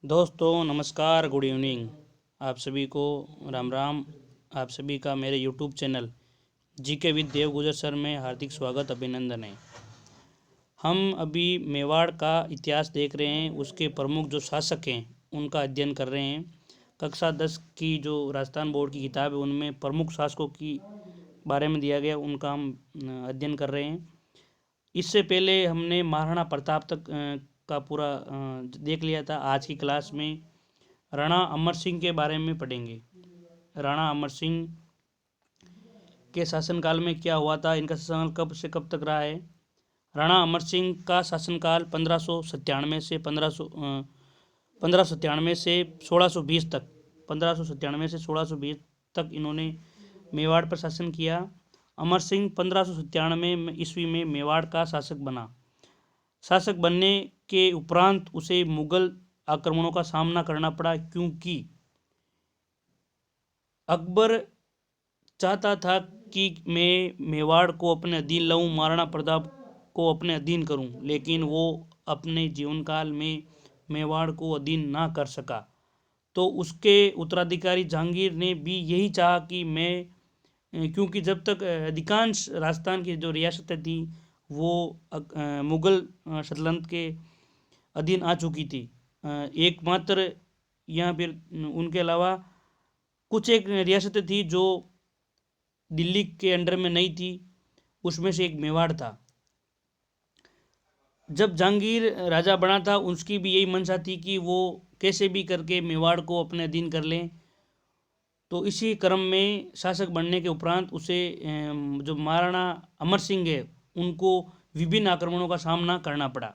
दोस्तों नमस्कार, good evening. आप सभी को राम राम। आप सभी का मेरे यूट्यूब चैनल जीके विद देव गुजर सर में हार्दिक स्वागत, अभिनंदन है। हम अभी मेवाड़ का इतिहास देख रहे हैं, उसके प्रमुख जो शासक हैं उनका अध्ययन कर रहे हैं। कक्षा 10 की जो राजस्थान बोर्ड की किताब है उनमें प्रमुख शासकों की बारे में दिया गया, उनका हम अध्ययन कर रहे हैं। इससे पहले हमने महाराणा प्रताप तक का पूरा देख लिया था। आज की क्लास में राणा अमर सिंह के बारे में पढ़ेंगे। राणा अमर सिंह के शासनकाल में क्या हुआ था, इनका शासनकाल कब से कब तक रहा है। राणा अमर सिंह का शासनकाल 1597 से 1597 से 1620 तक 1597 से 1620 तक इन्होंने मेवाड़ पर शासन किया। अमर सिंह 1597 ईस्वी में मेवाड़ का शासक बना। शासक बनने के उपरांत उसे मुगल आक्रमणों का सामना करना पड़ा, क्योंकि अकबर चाहता था कि मैं मेवाड़ को अपने अधीन लाऊं, महाराणा प्रताप को अपने अधीन करूं, लेकिन वो अपने जीवन काल में मेवाड़ को अधीन ना कर सका। तो उसके उत्तराधिकारी जहांगीर ने भी यही चाहा कि मैं, क्योंकि जब तक अधिकांश राजस्थान की जो रियासतें थी वो मुगल सल्तनत के अधीन आ चुकी थी। एकमात्र यहाँ पर उनके अलावा कुछ एक रियासतें थी जो दिल्ली के अंडर में नहीं थी, उसमें से एक मेवाड़ था। जब जहांगीर राजा बना था उसकी भी यही मंशा थी कि वो कैसे भी करके मेवाड़ को अपने अधीन कर लें। तो इसी क्रम में शासक बनने के उपरांत उसे जो महाराणा अमर सिंह है उनको विभिन्न आक्रमणों का सामना करना पड़ा।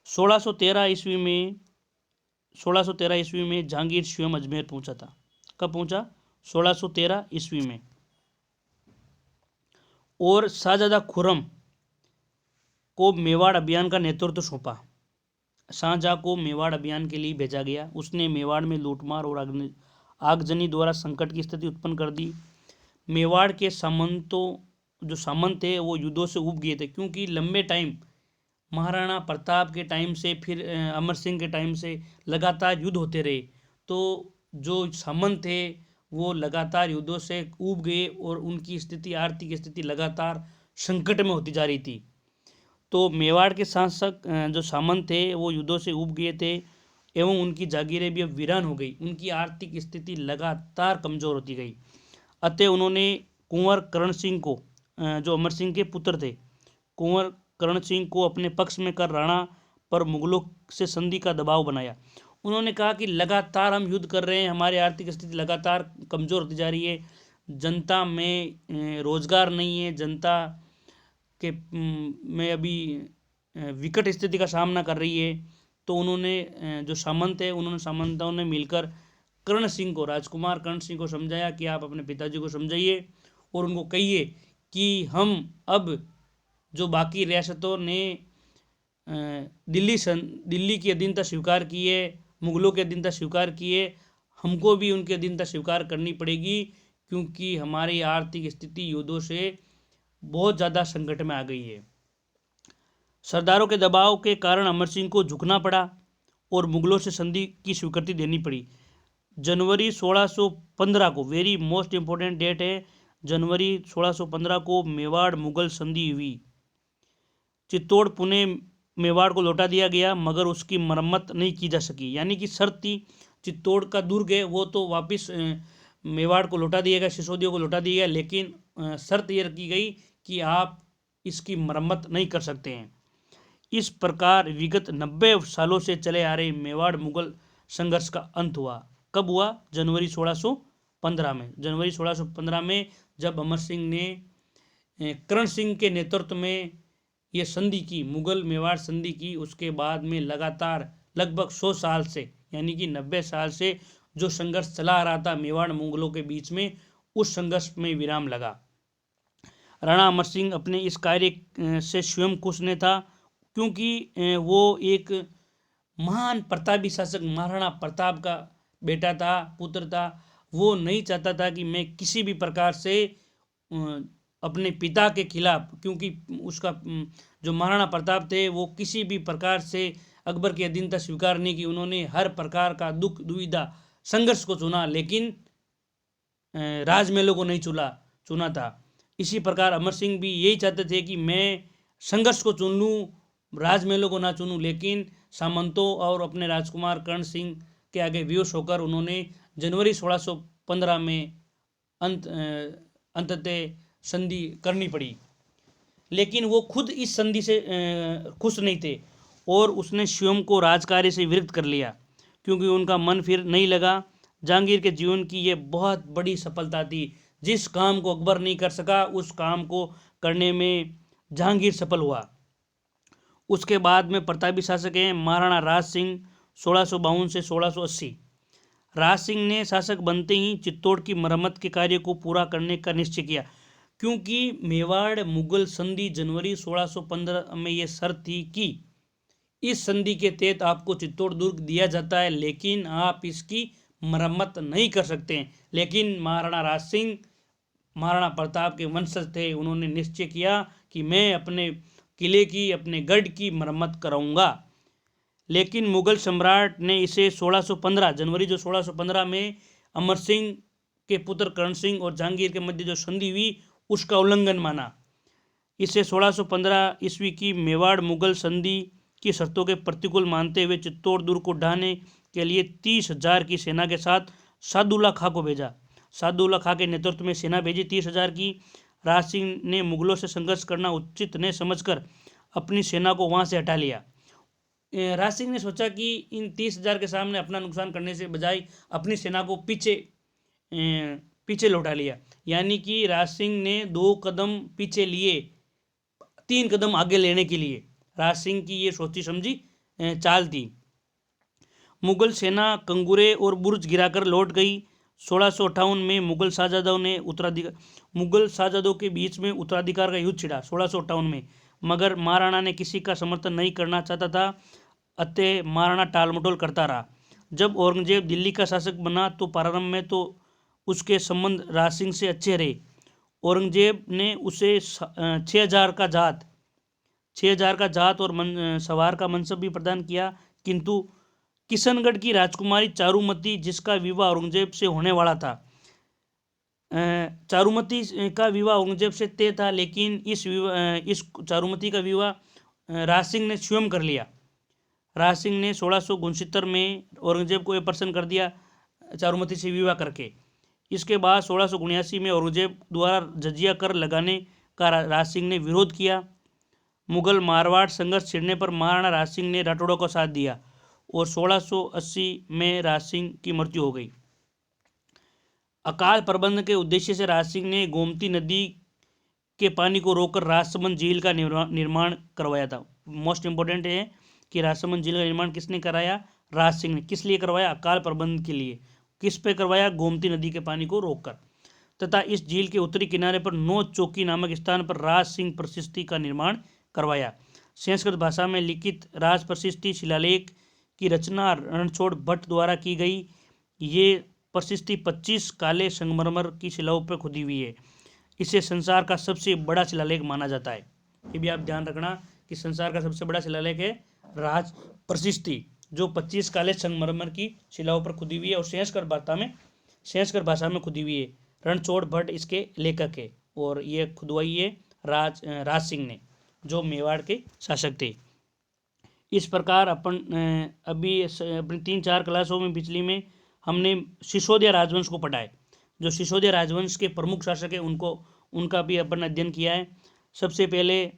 1613 ईस्वी में जहांगीर स्वयं अजमेर पहुंचा था। कब पहुंचा? 1613 ईस्वी में। और शाहजादा खुर्रम को मेवाड़ अभियान का नेतृत्व सौंपा। शाहजहां को मेवाड़ अभियान के लिए भेजा गया। उसने मेवाड़ में लूटमार और आगजनी द्वारा संकट की स्थिति उत्पन्न कर दी। मेवाड़ के जो सामंत थे वो युद्धों से उब गए थे, क्योंकि लंबे टाइम महाराणा प्रताप के टाइम से फिर अमर सिंह के टाइम से लगातार युद्ध होते रहे। तो जो सामंत थे वो लगातार युद्धों से उब गए और उनकी स्थिति, आर्थिक स्थिति लगातार संकट में होती जा रही थी। तो मेवाड़ के शासक जो सामंत थे वो युद्धों से उब गए थे एवं उनकी जागीरें भी अब वीरान हो गई। उनकी आर्थिक स्थिति लगातार कमज़ोर होती गई। अतः उन्होंने कुंवर करण सिंह को, जो अमर सिंह के पुत्र थे, कुंवर करण सिंह को अपने पक्ष में कर राणा पर मुगलों से संधि का दबाव बनाया। उन्होंने कहा कि लगातार हम युद्ध कर रहे हैं, हमारी आर्थिक स्थिति लगातार कमज़ोर होती जा रही है, जनता में रोजगार नहीं है, जनता के में अभी विकट स्थिति का सामना कर रही है। तो उन्होंने जो सामंत है उन्होंने सामंतों ने मिलकर कर्ण सिंह को, राजकुमार कर्ण सिंह को समझाया कि आप अपने पिताजी को समझाइए और उनको कहिए कि हम अब जो बाकी रियासतों ने दिल्ली की अधीनता स्वीकार की है, मुगलों की अधीनता स्वीकार की है, हमको भी उनकी अधीनता स्वीकार करनी पड़ेगी, क्योंकि हमारी आर्थिक स्थिति युद्धों से बहुत ज़्यादा संकट में आ गई है। सरदारों के दबाव के कारण अमर सिंह को झुकना पड़ा और मुगलों से संधि की स्वीकृति देनी पड़ी। जनवरी 1615 को, वेरी मोस्ट इम्पोर्टेंट डेट है, जनवरी 1615 को मेवाड़ मुगल संधि हुई। चित्तौड़ पुणे मेवाड़ को लौटा दिया गया, मगर उसकी मरम्मत नहीं की जा सकी। यानी कि शर्त थी, चित्तौड़ का दुर्ग है वो तो वापस मेवाड़ को लौटा दिया गया, सिसोदियों को लौटा दिया गया, लेकिन शर्त यह रखी गई कि आप इसकी मरम्मत नहीं कर सकते हैं। इस प्रकार विगत 90 सालों से चले आ रहे मेवाड़ मुगल संघर्ष का अंत हुआ। कब हुआ? जनवरी 1615 में। जनवरी 1615 में जब अमर सिंह ने करण सिंह के नेतृत्व में ये संधि की, मुगल मेवाड़ संधि की, उसके बाद में लगातार लगभग 100 साल से, यानी कि 90 साल से जो संघर्ष चला आ रहा था मेवाड़ मुगलों के बीच में, उस संघर्ष में विराम लगा। राणा अमर सिंह अपने इस कार्य से स्वयं खुश नहीं था, क्योंकि वो एक महान प्रतापी शासक महाराणा प्रताप का बेटा था, पुत्र था। वो नहीं चाहता था कि मैं किसी भी प्रकार से अपने पिता के खिलाफ, क्योंकि उसका जो महाराणा प्रताप थे वो किसी भी प्रकार से अकबर की अधीनता स्वीकार नहीं की, उन्होंने हर प्रकार का दुख दुविधा संघर्ष को चुना, लेकिन राजमहलों को नहीं चुना था। इसी प्रकार अमर सिंह भी यही चाहते थे कि मैं संघर्ष को चुन लूँ, राजमहलों को ना चुनूँ, लेकिन सामंतों और अपने राजकुमार कर्ण सिंह के आगे विवश होकर उन्होंने जनवरी 1615 में अंततः संधि करनी पड़ी। लेकिन वो खुद इस संधि से खुश नहीं थे और उसने स्वयं को राजकार्य से विरक्त कर लिया, क्योंकि उनका मन फिर नहीं लगा। जहांगीर के जीवन की ये बहुत बड़ी सफलता थी। जिस काम को अकबर नहीं कर सका, उस काम को करने में जहांगीर सफल हुआ। उसके बाद में प्रतापी शासक हैं महाराणा राज सिंह 1652 से 1680। राज सिंह ने शासक बनते ही चित्तौड़ की मरम्मत के कार्य को पूरा करने का निश्चय किया, क्योंकि मेवाड़ मुगल संधि जनवरी 1615 में ये शर्त थी कि इस संधि के तहत आपको चित्तौड़ दुर्ग दिया जाता है, लेकिन आप इसकी मरम्मत नहीं कर सकते। लेकिन महाराणा राज सिंह महाराणा प्रताप के वंशज थे, उन्होंने निश्चय किया कि मैं अपने किले की, अपने गढ़ की मरम्मत कराऊंगा। लेकिन मुगल सम्राट ने इसे 1615 जनवरी जो 1615 में अमर सिंह के पुत्र कर्ण सिंह और जहांगीर के मध्य जो संधि हुई उसका उल्लंघन माना। इसे 1615 ईस्वी की मेवाड़ मुगल संधि की शर्तों के प्रतिकूल मानते हुए चित्तौड़ दुर्ग को ढाने के लिए 30,000 की सेना के साथ सादुल्ला खां को भेजा। सादुल्ला खां के नेतृत्व में सेना भेजी 30,000 की। राज सिंह ने मुगलों से संघर्ष करना उचित न समझकर अपनी सेना को वहां से हटा लिया। राज सिंह ने सोचा कि इन 30,000 के सामने अपना नुकसान करने से बजाय अपनी सेना को पीछे लौटा लिया। यानी कि राज सिंह ने 2 कदम पीछे लिए 3 कदम आगे लेने के लिए। राज सिंह की ये सोची समझी चाल थी। मुगल सेना कंगूरे और बुर्ज गिराकर लौट गई। 1658 में मुगल शाहजहादों के बीच में उत्तराधिकार का युद्ध छिड़ा 1658 में, मगर महाराणा ने किसी का समर्थन नहीं करना चाहता था, अतः महाराणा टालमटोल करता रहा। जब औरंगजेब दिल्ली का शासक बना तो प्रारंभ में तो उसके संबंध राज सिंह से अच्छे रहे। औरंगजेब ने उसे 6,000 का जात और सवार का मनसब भी प्रदान किया, किंतु किशनगढ़ की राजकुमारी चारुमती, जिसका विवाह औरंगजेब से होने वाला था, चारुमती का विवाह औरंगजेब से तय था, लेकिन इस चारुमती का विवाह राज सिंह ने स्वयं कर लिया। राज सिंह ने 1669 में औरंगजेब को प्रसन्न कर दिया चारुमती से विवाह करके। इसके बाद 1679 में औरंगजेब द्वारा जजिया कर लगाने का राज सिंह ने विरोध किया। मुगल मारवाड़ संघर्ष छिड़ने पर महाराणा राज सिंह ने राठौड़ों का साथ दिया और 1680 में राज सिंह की मृत्यु हो गई। अकाल प्रबंधन के उद्देश्य से राज सिंह ने गोमती नदी के पानी को रोककर राजसमंद झील का निर्माण करवाया था। मोस्ट इंपॉर्टेंट है कि राजसमंद झील का निर्माण किसने कराया? राज सिंह ने। किस लिए करवाया? अकाल प्रबंधन के लिए। किस पे करवाया? गोमती नदी के पानी को रोककर। तथा इस झील के उत्तरी किनारे पर नौ चौकी नामक स्थान पर राज सिंह प्रशस्ति का निर्माण करवाया। संस्कृत भाषा में लिखित राज प्रशस्ति शिलालेख की रचना रणछोड़ भट्ट द्वारा की गई। ये प्रशस्ति 25 काले संगमरमर की शिलाओं पर खुदी हुई है। इसे संसार का सबसे बड़ा शिलालेख माना जाता है। ये भी आप ध्यान रखना कि संसार का सबसे बड़ा शिलालेख है राज प्रशस्ति, जो 25 काले संगमरमर की शिलाओं पर खुदी हुई है और संस्कृत भाषा में खुदी हुई है। रणछोड़ भट्ट इसके लेखक है और ये खुदवाई है राज सिंह ने, जो मेवाड़ के शासक थे। इस प्रकार अपन अभी अपनी 3-4 क्लासों में पिछली में हमने सिसोदिया राजवंश को पढ़ा है। जो सिसोदिया राजवंश के प्रमुख शासक है उनका भी अपन अध्ययन किया है। सबसे पहले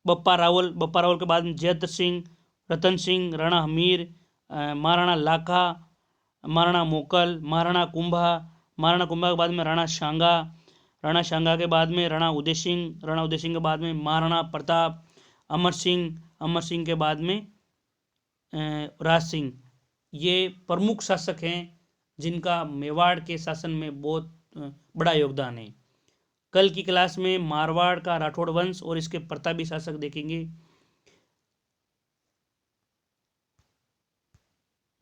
बप्पा रावल के बाद में जयद्रथ सिंह, रतन सिंह, राणा हमीर, महाराणा लाखा, महाराणा मोकल, महाराणा कुंभा के बाद में राणा शांगा के बाद में राणा उदय सिंह के बाद में महाराणा प्रताप, अमर सिंह के बाद में राज सिंह। ये प्रमुख शासक हैं जिनका मेवाड़ के शासन में बहुत बड़ा योगदान है। कल की क्लास में मारवाड़ का राठौड़ वंश और इसके प्रतापी शासक देखेंगे।